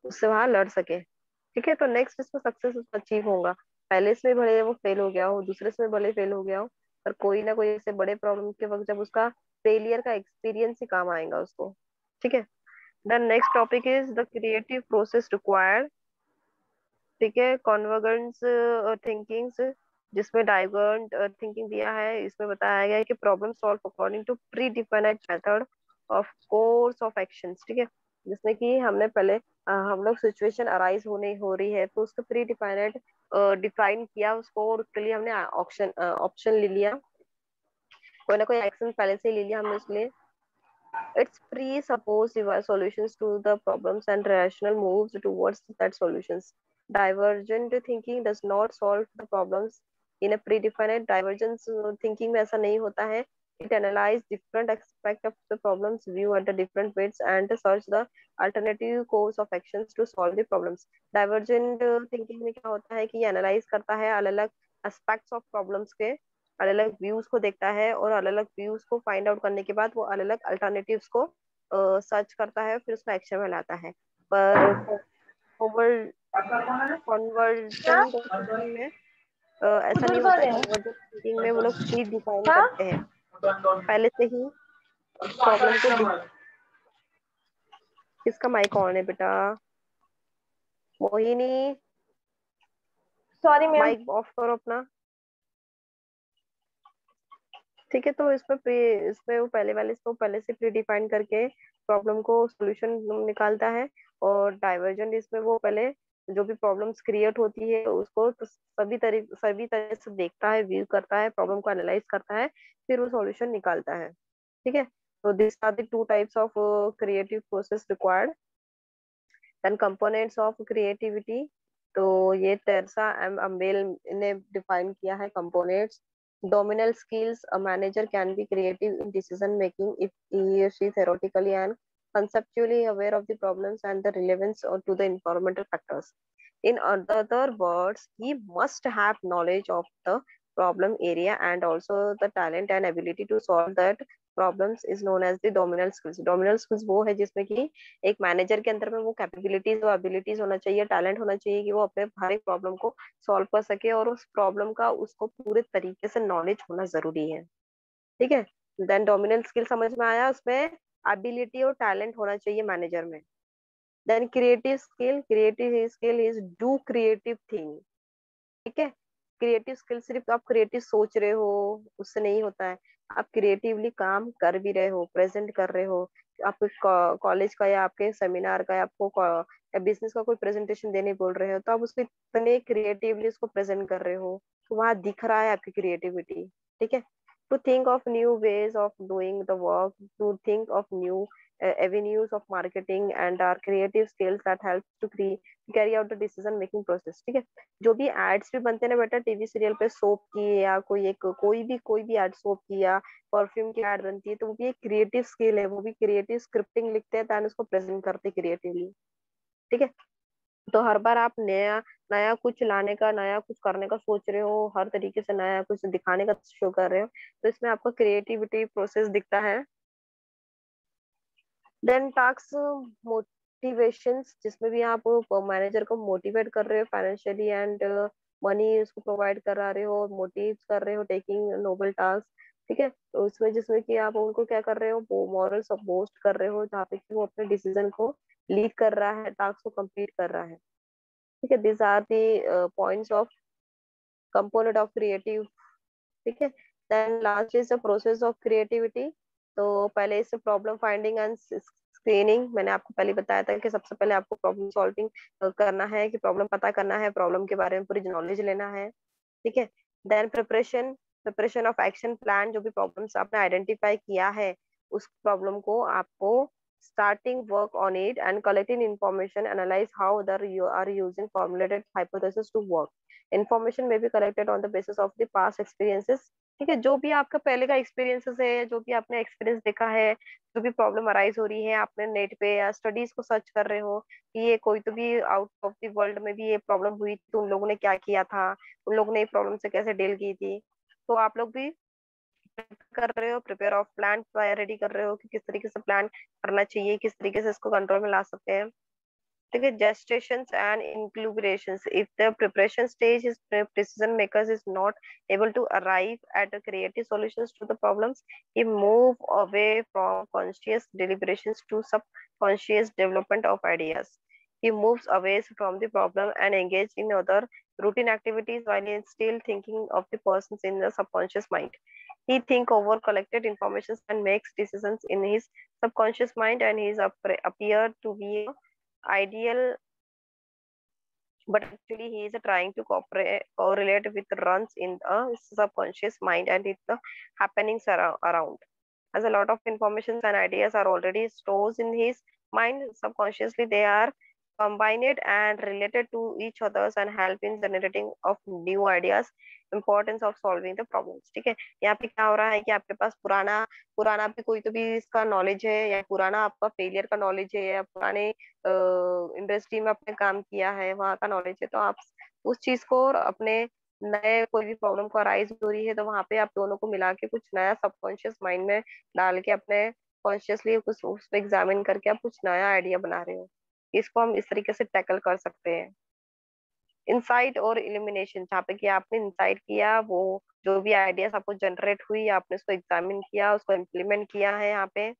Speaker 1: उससे वहां लड़ सके। ठीक है, तो नेक्स्ट इसमें सक्सेस अचीव होगा। पहले इसमें भले वो फेल हो गया हो, दूसरे इसमें भले फेल हो गया हो, पर कोई ना कोई ऐसे बड़े प्रॉब्लम के वक्त जब उसका फेलियर का एक्सपीरियंस ही काम आएगा उसको। ठीक है, the next topic is the creative process required. ठीक है, कॉन्वर्जेंस थिंकिंग्स, जिसमें डाइवर्जेंट थिंकिंग दिया है, इसमें बताया गया है कि problem solve according to predefined method of course of actions. ठीक है, जिसमें कि हमने पहले हम लोग सिचुएशन अराइज होने हो रही है तो उसको प्री डिफाइंड डिफाइन किया उसको, और उसके लिए हमने ऑप्शन ऑप्शन ले लिया, कोई ना कोई एक्शन पहले से ही ले लिया हमने उसके लिए। It's presuppose solutions to the problems and rational moves towards that solutions. Divergent thinking does not solve the problems in a predefined divergence thinking में ऐसा नहीं होता है। It analyze different aspect of the problems, view at the different weights and search the alternative course of actions to solve the problems। Divergent thinking में क्या होता है कि ये analyze करता है अलग अलग aspects of problems के, अलग अलग व्यूज को देखता है और अलग अलग व्यूज को फाइंड आउट करने के बाद वो अलग अलग अल्टरनेटिव्स को सर्च करता है, फिर उसको एक्शन में लाता है। पर ओवर कन्वर्जन थिंकिंग में ऐसा नहीं होता है। कन्वर्जन थिंकिंग में वो लोग प्री डिफाइन करते हैं पहले से ही प्रॉब्लम को। किसका माइक ऑन है बेटा? Mohini,
Speaker 3: sorry ma'am.
Speaker 1: Mic off करो अपना। ठीक है, तो इसमें वो पहले वाले इसको पहले से प्री डिफाइन करके प्रॉब्लम को सॉल्यूशन निकालता है। और डाइवर्जेंट इसमें वो पहले जो भी प्रॉब्लम्स क्रिएट होती है उसको तो सभी तरह से देखता है, व्यू करता है, प्रॉब्लम को एनालाइज करता है, फिर वो सॉल्यूशन निकालता है। ठीक है, तो this are the two types of creative process required. Then components of creativity, तो ये टेरसा एम अम्बेल ने डिफाइन किया है components. Domain skills, a manager can be creative in decision making if he or she theoretically and conceptually aware of the problems and the relevance to the environmental factors. In other words, he must have knowledge of the problem area and also the talent and ability to solve that problems is known as the dominal skills. Dominal skills वो है जिसमें कि एक manager के अंदर में वो capabilities और एबिलिटीज होना चाहिए, टैलेंट होना चाहिए कि वो अपने हर एक प्रॉब्लम को सॉल्व कर सके और उस प्रॉब्लम का उसको पूरे तरीके से नॉलेज होना जरूरी है। ठीक है, देन डोमिनेंट स्किल समझ में आया, उसमें एबिलिटी और टैलेंट होना चाहिए मैनेजर में। Then creative skill is do creative thing. ठीक है, क्रिएटिव स्किल सिर्फ आप क्रिएटिव सोच रहे हो उससे नहीं होता है, आप क्रिएटिवली काम कर भी रहे हो, प्रेजेंट कर रहे हो। आपके कॉलेज का या आपके सेमिनार का या आपको या बिजनेस का कोई प्रेजेंटेशन देने बोल रहे हो तो आप उसको इतने क्रिएटिवली उसको प्रेजेंट कर रहे हो, तो वहां दिख रहा है आपकी क्रिएटिविटी। ठीक है, to think of new ways of doing the work, to think of new avenues of marketing and our creative skills that helps to carry out the decision making process। ठीक है, जो भी एड्स भी बनते हैं ना बेटा टीवी सीरियल पे, सोप की या कोई भी एड, सोप की या परफ्यूम की एड बनती है, तो वो भी एक क्रिएटिव स्किल है, वो भी क्रिएटिव स्क्रिप्टिंग लिखते हैं ताकि उसको प्रेजेंट करते क्रिएटिवली। ठीक है, तो हर बार आप नया नया कुछ लाने का, नया कुछ करने का सोच रहे हो, हर तरीके से नया कुछ दिखाने का शो कर रहे हो, तो इसमें आपका क्रिएटिविटी प्रोसेस दिखता है। देन टास्क मोटिवेशंस, जिसमें भी आप मैनेजर को मोटिवेट कर रहे हो फाइनेंशियली एंड मनी उसको प्रोवाइड करा रहे हो, मोटिव कर रहे हो टेकिंग नोबल टास्क। ठीक है, तो उसमें जिसमें कि आप उनको क्या कर रहे हो, वो मॉरल सपोर्ट कर रहे हो जहाँ पे कि वो अपने डिसीजन को लीड कर रहा है, टास्क को कंप्लीट कर रहा है। ठीक है, this are the points of component of creative. ठीक है, then last is the process of creativity. तो पहले इसे प्रॉब्लम फाइंडिंग एंड स्क्रीनिंग, मैंने आपको पहले बताया था कि सबसे पहले आपको प्रॉब्लम सॉल्विंग करना है, कि प्रॉब्लम पता करना है, प्रॉब्लम के बारे में पूरी नॉलेज लेना है। ठीक है, then preparation of action plan, जो भी प्रॉब्लम्स आपने आइडेंटिफाई किया है उस प्रॉब्लम को आपको starting work on it and collecting information, analyze how you are using formulated hypothesis to work. Information may be collected on the basis of the past experiences। ठीक है, जो भी आपका पहले का एक्सपीरियंसेस है, जो भी आपने एक्सपीरियंस देखा है, जो भी प्रॉब्लम अराइज हो रही है, आपने नेट पे या स्टडीज को सर्च कर रहे हो कि ये कोई तो भी आउट ऑफ द वर्ल्ड में भी ये प्रॉब्लम हुई तो उन लोगों ने क्या किया था, उन लोगों ने ये प्रॉब्लम से कैसे डील की थी, तो आप लोग भी कर रहे हो, प्रिपेयर ऑफ प्लान रेडी कर रहे हो कि किस तरीके से प्लान करना चाहिए, किस तरीके से इसको कंट्रोल में ला सकते हैं। ठीक है, gestations and incubations, if the preparation stage is decision makers is not able to arrive at a creative solutions to the problems, he move away from conscious deliberations to subconscious development of ideas। He moves away from the problem and engage in other routine activities while he is still thinking of the persons in the subconscious mind। He think over collected information and makes decisions in his subconscious mind, and he is appear to be ideal, but actually he is trying to correlate with runs in the subconscious mind and with the happenings around. As a lot of information and ideas are already stored in his mind subconsciously, they are combined and related to each others and help in generating of new ideas, importance of solving the problems। ठीक है, यहाँ पे क्या हो रहा है कि आपके पास पुराना पुराना भी कोई तो भी इसका नॉलेज है, या पुराना आपका फेलियर का नॉलेज है, या पुराने इंडस्ट्री में आपने काम किया है वहाँ का नॉलेज है, तो आप उस चीज को और अपने नए कोई भी प्रॉब्लम को अराइज हो रही है तो वहां पे आप दोनों को मिला के कुछ नया सबकॉन्शियस माइंड में डाल के अपने कॉन्शियसली कुछ उस पर एग्जामिन करके आप कुछ नया आइडिया बना रहे हो। इसको हम इस तरीके से टैकल कर सकते हैं। इंसाइट और इल्यूमिनेशन, जहाँ पे कि आपने इंसाइट किया, वो जो भी आइडियाज आपको जनरेट हुई, आपने उसको एग्जामिन किया, उसको इम्प्लीमेंट किया है यहाँ पे।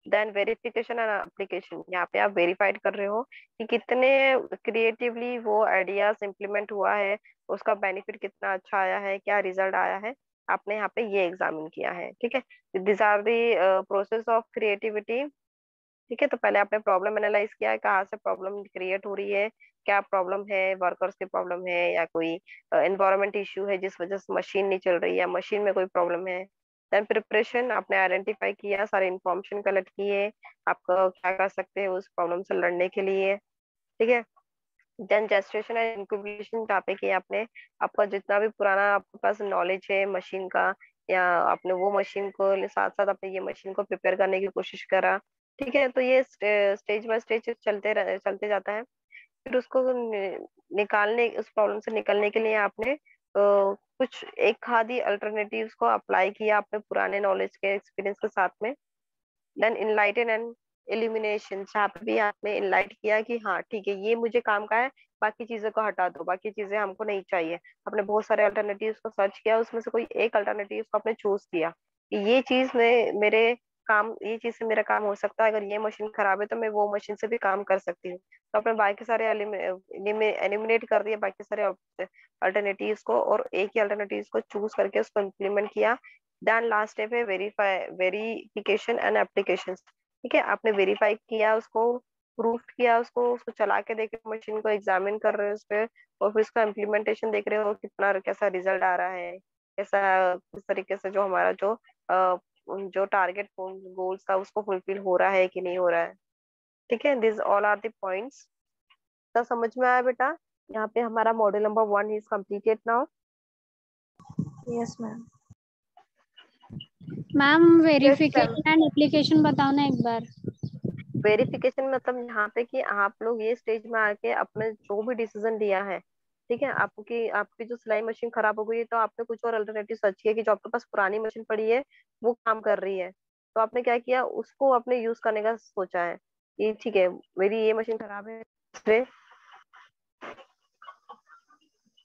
Speaker 1: देन वेरिफिकेशन एंड एप्लीकेशन, यहाँ पे आप वेरीफाइड कर रहे हो कि कितने क्रिएटिवली वो आइडियाज इम्प्लीमेंट हुआ है, उसका बेनिफिट कितना अच्छा आया है, क्या रिजल्ट आया है, आपने यहाँ पे ये एग्जामिन किया है। ठीक है, this are the process of creativity. ठीक है, तो पहले आपने प्रॉब्लम एनालाइज किया है, कहाँ से प्रॉब्लम क्रिएट हो रही है, क्या प्रॉब्लम है, वर्कर्स की प्रॉब्लम है या कोई एनवायरमेंट इश्यू है जिस वजह से मशीन नहीं चल रही है, मशीन में कोई प्रॉब्लम है। देन प्रिपरेशन, आपने आइडेंटिफाई किया, सारे इंफॉर्मेशन कलेक्ट किए, आपको क्या कर सकते हैं उस प्रॉब्लम से लड़ने के लिए। ठीक है, देन जेस्टेशन एंड इंक्यूबेशन, जहाँ पे कि आपने आपका जितना भी पुराना आपके पास नॉलेज है मशीन का, या आपने वो मशीन को साथ साथ आपने ये मशीन को प्रिपेयर करने की कोशिश करा। ठीक है, तो ये स्टेज बाय स्टेज चलते जाता है। फिर उसको निकालने, उस प्रॉब्लम से निकलने के लिए आपने कुछ एक आधी अल्टरनेटिव्स को अप्लाई किया अपने पुराने नॉलेज के एक्सपीरियंस के साथ में। देन इनलाइटन एंड इल्यूमिनेशन, जहाँ पे भी आपने इनलाइट किया कि हाँ ठीक है ये मुझे काम का है, बाकी चीजों को हटा दो, बाकी चीजें हमको नहीं चाहिए। आपने बहुत सारे अल्टरनेटिव्स को सर्च किया, उसमें से कोई एक अल्टरनेटिव को आपने चूज किया कि ये चीज में मेरे काम, ये चीज से मेरा काम हो सकता है, अगर ये मशीन खराब है तो मैं वो मशीन से भी काम कर सकती हूँ। तो आपने बाकी सारे एलिमिनेट कर दिया बाकी सारे अल्टरनेटिव्स को, और एक ही अल्टरनेटिव को चूज करके उसको इम्प्लीमेंट किया। देन लास्ट स्टेप है वेरिफिकेशन एंड एप्लीकेशन। ठीक है, आपने वेरीफाई किया उसको, प्रूफ किया उसको, उसको चला के देख रहे हो, मशीन को एग्जामिन कर रहे हो उस पे, और फिर उसका इम्प्लीमेंटेशन देख रहे हो कितना कैसा रिजल्ट आ रहा है, कैसा किस तरीके से जो हमारा जो टारगेट गोल्स था उसको फुलफिल हो रहा है कि नहीं हो रहा है। ठीक है, this all are the points. तो समझ में आया बेटा? यहाँ पे हमारा module number 1 is completed now.
Speaker 2: Yes ma'am. Ma'am verification and application बताओ ना एक बार।
Speaker 1: वेरिफिकेशन मतलब यहाँ पे कि आप लोग ये स्टेज में आके अपने जो भी डिसीजन लिया है, ठीक है, आपकी जो सिलाई मशीन खराब हो गई है, तो आपने कुछ और अल्टरनेटिव सर्च किया कि जो आपके पास पुरानी मशीन पड़ी है वो काम कर रही है, तो आपने क्या किया, उसको आपने यूज करने का सोचा है कि ठीक है मेरी ये मशीन खराब है, दूसरे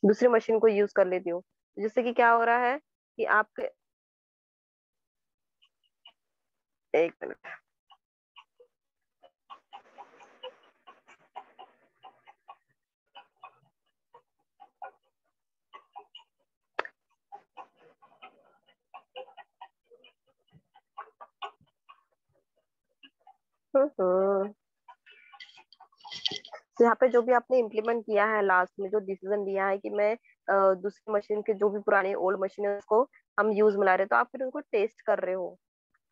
Speaker 1: दूसरी मशीन को यूज कर लेती हूँ, जिससे कि क्या हो रहा है कि आपके, एक मिनट। हम्म। तो यहाँ पे जो भी आपने इम्प्लीमेंट किया है, लास्ट में जो डिसीजन लिया है कि मैं दूसरी मशीन के जो भी पुरानी ओल्ड मशीन है उसको हम यूज में ला रहे हैं, तो आप फिर उनको टेस्ट कर रहे हो,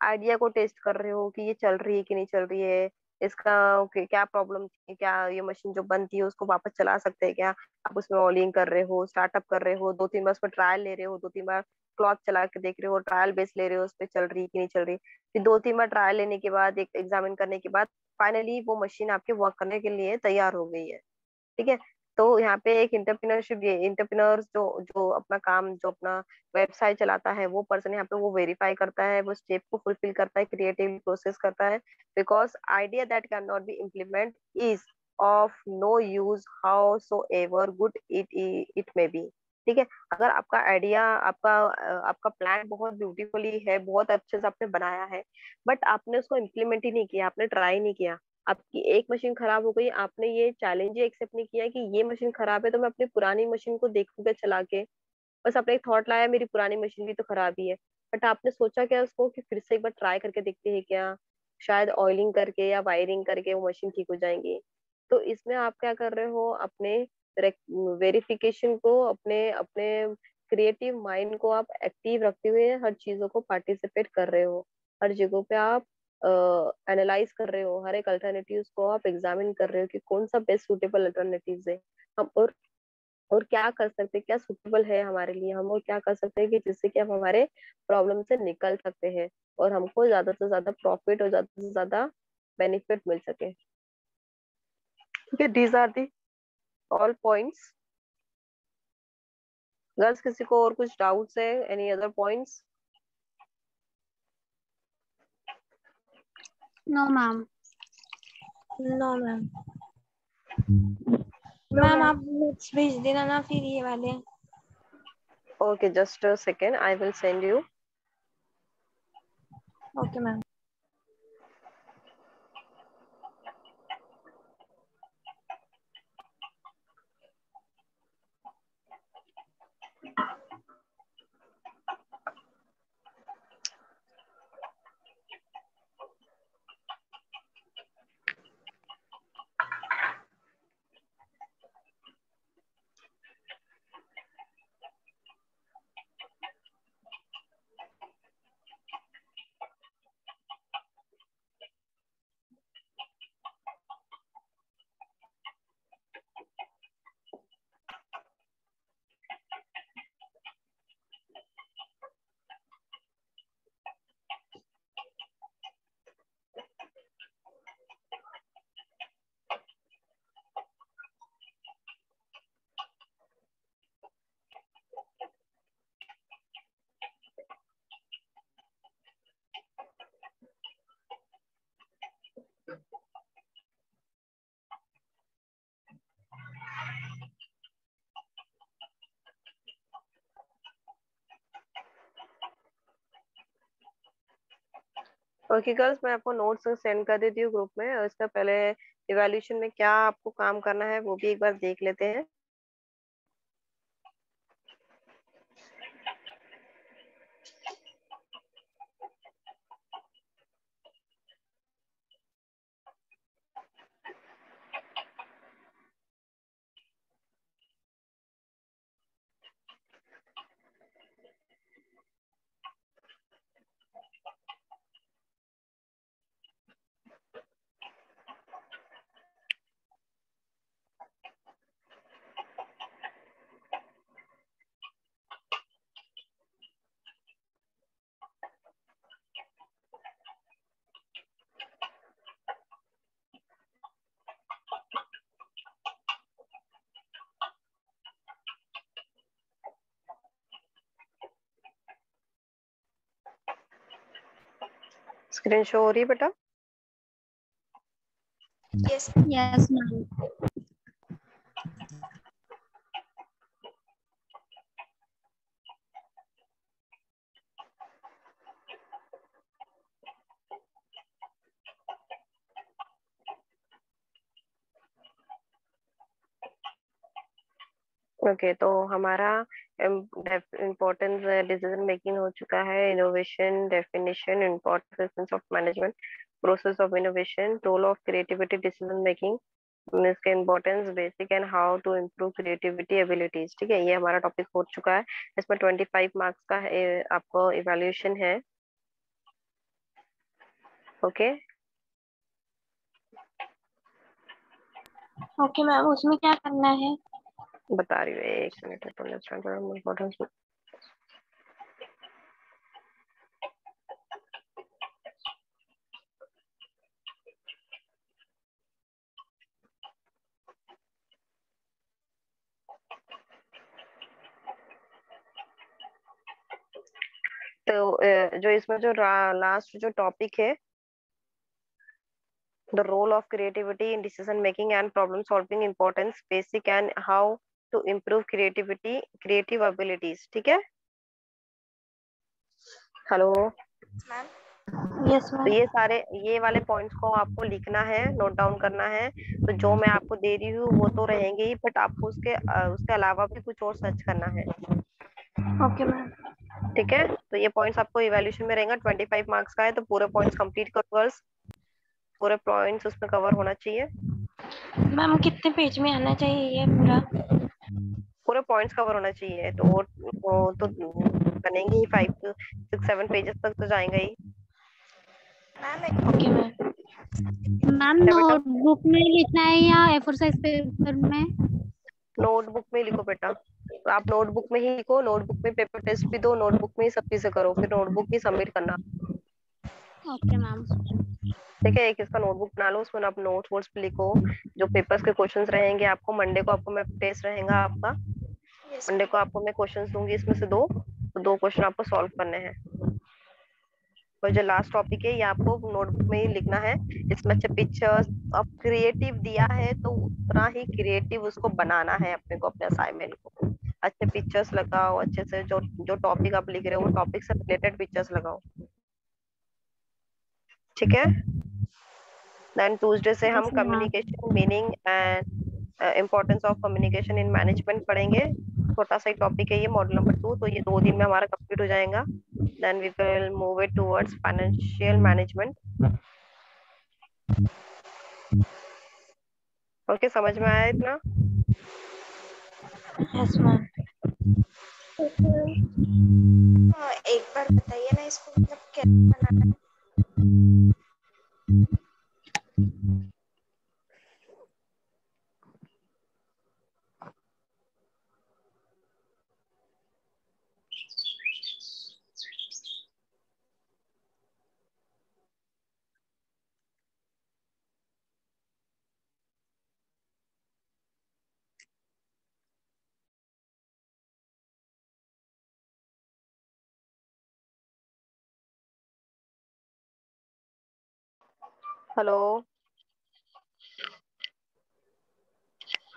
Speaker 1: आइडिया को टेस्ट कर रहे हो कि ये चल रही है कि नहीं चल रही है, इसका क्या प्रॉब्लम थी, क्या ये मशीन जो बंद थी उसको वापस चला सकते हैं क्या। आप उसमें ऑलिंग कर रहे हो, स्टार्टअप कर रहे हो, 2-3 बार उस पर ट्रायल ले रहे हो, 2-3 बार क्लॉथ चला के देख रहे हो, ट्रायल बेस ले रहे हो उस पर चल रही है कि नहीं चल रही। फिर 2-3 बार ट्रायल लेने के बाद, एक एग्जामिन करने के बाद फाइनली वो मशीन आपके वर्क करने के लिए तैयार हो गई है। ठीक है, तो यहाँ पे एक इंटरप्रेन्योरशिप, ये इंटरप्रेन्योर जो जो अपना काम, जो अपना वेबसाइट चलाता है, वो पर्सन यहाँ पे वो वेरीफाई करता है, वो स्टेप को फुलफिल करता है, क्रिएटिव प्रोसेस करता है, because idea that can not be implement is of no use how so ever good it it may be. ठीक है, अगर आपका आइडिया, आपका प्लान बहुत ब्यूटीफुली है, बहुत अच्छे से आपने बनाया है, बट आपने उसको इम्प्लीमेंट ही नहीं किया, आपने ट्राई नहीं किया, आपकी एक मशीन खराब हो गई, आपने ये चैलेंज ही एक्सेप्ट नहीं किया कि ये मशीन खराब है तो मैं अपनी पुरानी मशीन को देखूंगा चला के, बस आपने एक थॉट लाया मेरी पुरानी मशीन भी तो खराब ही है, बट आपने सोचा क्या उसको कि फिर से एक बार ट्राई करके देखते हैं क्या, शायद ऑयलिंग करके या वायरिंग करके वो मशीन ठीक हो जाएंगी। तो इसमें आप क्या कर रहे हो, अपने वेरिफिकेशन को, अपने अपने क्रिएटिव माइंड को आप एक्टिव रखते हुए हर चीजों को पार्टिसिपेट कर रहे हो, हर जगहों पे आप एनालाइज कर रहे हो, हर एक अल्टरनेटिव्स को आप एग्जामिन कर रहे हो कि कौन सा बेस्ट सुटेबल अल्टरनेटिव्स है, हम और क्या कर सकते हैं, क्या सुटेबल है हमारे लिए, हम और क्या कर सकते हैं कि जिससे कि हम हमारे प्रॉब्लम से निकल सकते हैं और हमको ज्यादा से ज्यादा प्रॉफिट और ज्यादा से ज्यादा बेनिफिट मिल सके। ठीक है, these are the all points. Girls, किसी को और कुछ डाउट्स है, any other points?
Speaker 2: No ma'am.
Speaker 3: No ma'am.
Speaker 2: Ma'am आप नोट्स भेज देना ना फिर ये वाले।
Speaker 1: Okay, just a second, I will send you.
Speaker 2: Okay ma'am.
Speaker 1: Okay girls, मैं आपको नोट्स सेंड कर देती हूँ ग्रुप में, और इसका पहले इवैल्यूएशन में क्या आपको काम करना है वो भी एक बार देख लेते हैं। स्क्रीन शो हो रही है बेटा?
Speaker 2: Yes yes ma'am.
Speaker 1: ओके, तो हमारा इम्पोर्टेंस डिसीजन मेकिंग हो चुका है, innovation, definition, importance of management, process of innovation, role of creativity decision making, इसके importance, basic and how to improve creativity abilities. ठीक है, ये हमारा टॉपिक हो चुका है। इसमें 25 मार्क्स का आपको इवेल्युएशन है। ओके,
Speaker 2: ओके मैम, उसमें क्या करना है?
Speaker 1: बता रही हूँ, एक minute to understand the importance। तो जो इसमें जो लास्ट जो टॉपिक है, the role of creativity in decision making and problem solving, importance, basic and how to improve creativity, creative abilities। ठीक है, हेलो?
Speaker 2: यस
Speaker 1: तो
Speaker 2: मैम।
Speaker 1: ये सारे, ये वाले पॉइंट्स को आपको लिखना है, नोट डाउन करना है। तो जो मैं आपको दे रही हूँ वो तो रहेंगे ही, बट आपको उसके अलावा भी कुछ और सर्च करना है।
Speaker 2: Okay ma'am.
Speaker 1: ठीक है, तो ये पॉइंट्स आपको इवैल्यूएशन में रहेगा, 25 मार्क्स का है, तो पूरे पॉइंट्स कंप्लीट करो गर्ल्स, पूरे पॉइंट्स उसमें कवर होना चाहिए।
Speaker 2: मैम कितने पेज में आना चाहिए ये पूरा?
Speaker 1: पूरे पॉइंट्स कवर होना चाहिए, तो वो तो बनेंगे ही, 5 6 7 पेजेस तक तो जाएंगे ही।
Speaker 2: Okay ma'am.
Speaker 3: मैम
Speaker 1: क्या बेटा?
Speaker 3: नोटबुक में लिखना है या A4 साइज पेपर में?
Speaker 1: नोटबुक में लिखो बेटा, तो आप नोटबुक में ही लिखो, नोटबुक में पेपर टेस्ट भी दो, नोटबुक में ही सब चीजें करो, फिर नोटबुक ही सबमिट करना।
Speaker 3: Okay ma'am.
Speaker 1: ठीक है, एक इसका नोटबुक बना लो, उसमें आप नोट्स वोट्स भी लिखो। जो पेपर्स के क्वेश्चंस रहेंगे, आपको मंडे को आपको मैं टेस्ट रहेगा आपका, मंडे को आपको मैं क्वेश्चंस दूंगी, इसमें से दो, तो 2 क्वेश्चन आपको सॉल्व करने हैं। और जो लास्ट टॉपिक है ये आपको नोटबुक में ही लिखना है। इसमें अच्छे पिक्चर्स, अब क्रिएटिव दिया है तो उतना ही क्रिएटिव उसको बनाना है अपने को, अपने असाइनमेंट को। अच्छे पिक्चर्स लगाओ, अच्छे से जो जो टॉपिक आप लिख रहे हो वो टॉपिक से रिलेटेड पिक्चर्स लगाओ, ठीक है। देन ट्यूसडे से हम
Speaker 2: Yes, ma'am.
Speaker 1: Communication meaning and importance of communication in management पढ़ेंगे। छोटा सा टॉपिक है ये, मॉड्यूल नंबर 2, तो ये 2 दिन में हमारा कंप्लीट हो जाएगा। Then we will move it towards financial management. Okay, समझ में आया इतना?
Speaker 2: Yes, ma'am.
Speaker 4: एक बार बताइए ना इसको मतलब कैसे बनाना है।
Speaker 1: Hello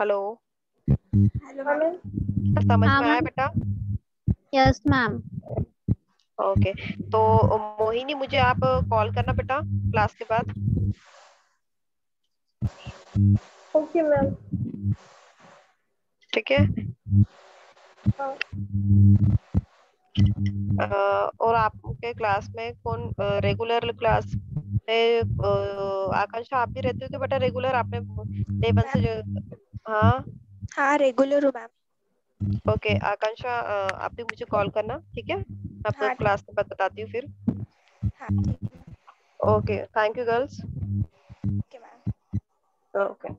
Speaker 1: hello,
Speaker 4: hello ma'am.
Speaker 1: समझ
Speaker 3: हाँ
Speaker 1: में आया
Speaker 3: मैम।
Speaker 1: बेटा?
Speaker 3: Yes ma'am.
Speaker 1: ओके, तो मोहिनी मुझे आप कॉल करना बेटा क्लास के बाद।
Speaker 4: Okay ma'am.
Speaker 1: ठीक है। और आपके क्लास में कौन रेगुलर क्लास में आकांक्षा आप भी रहते हो क्या बेटा रेगुलर? आपने डे 1 से जो, हाँ
Speaker 4: हाँ रेगुलर हूँ मैम।
Speaker 1: ओके आकांक्षा, आप भी मुझे कॉल करना, ठीक है? मैं आपको
Speaker 4: हाँ
Speaker 1: क्लास के बाद बताती हूँ फिर।
Speaker 4: हाँ ठीक है।
Speaker 1: Okay, thank you girls.
Speaker 4: Okay ma'am.
Speaker 1: Okay.